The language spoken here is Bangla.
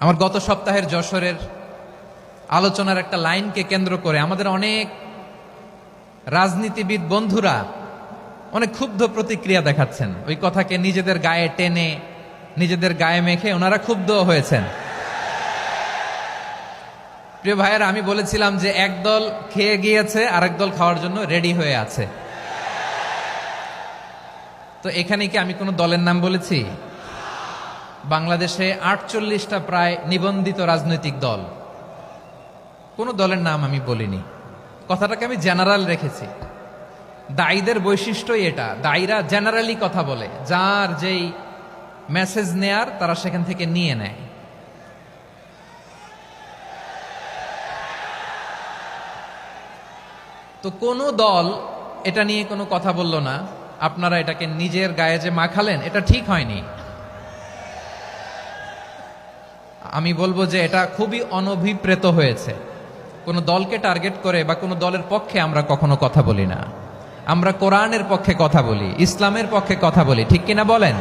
আমার গত সপ্তাহের যশোরের আলোচনার একটা লাইনকে কেন্দ্র করে আমাদের অনেক রাজনীতিবিদ বন্ধুরা অনেক ক্ষুব্ধ প্রতিক্রিয়া দেখাচ্ছেন। ওই কথাকে নিজেদের গায়ে টেনে, নিজেদের গায়ে মেখে ওনারা ক্ষুব্ধ হয়েছেন। প্রিয় ভাইয়েরা, আমি বলেছিলাম যে একদল খেয়ে গিয়েছে, আরেক দল খাওয়ার জন্য রেডি হয়ে আছে। তো এখানে কি আমি কোনো দলের নাম বলেছি? বাংলাদেশে ৪৮টা প্রায় নিবন্ধিত রাজনৈতিক দল, কোন দলের নাম আমি বলিনি। কথাটাকে আমি জেনারেল রেখেছি। দায়ীদের বৈশিষ্ট্যই এটা, দায়ীরা জেনারেলি কথা বলে, যার যেই মেসেজ নেয়ার তারা সেখান থেকে নিয়ে নেয়। তো কোনো দল এটা নিয়ে কোনো কথা বলল না। আপনারা এটাকে নিজের গায়ে যে মাখালেন, এটা ঠিক হয়নি। আমি বলবো যে এটা খুবই অনভিপ্রেত হয়েছে। কোন দলকে টার্গেট করে বা কোনো দলের পক্ষে আমরা কখনো কথা বলি না। আমরা কোরআনের পক্ষে কথা বলি, ইসলামের পক্ষে কথা বলি, ঠিক কিনা বলেন?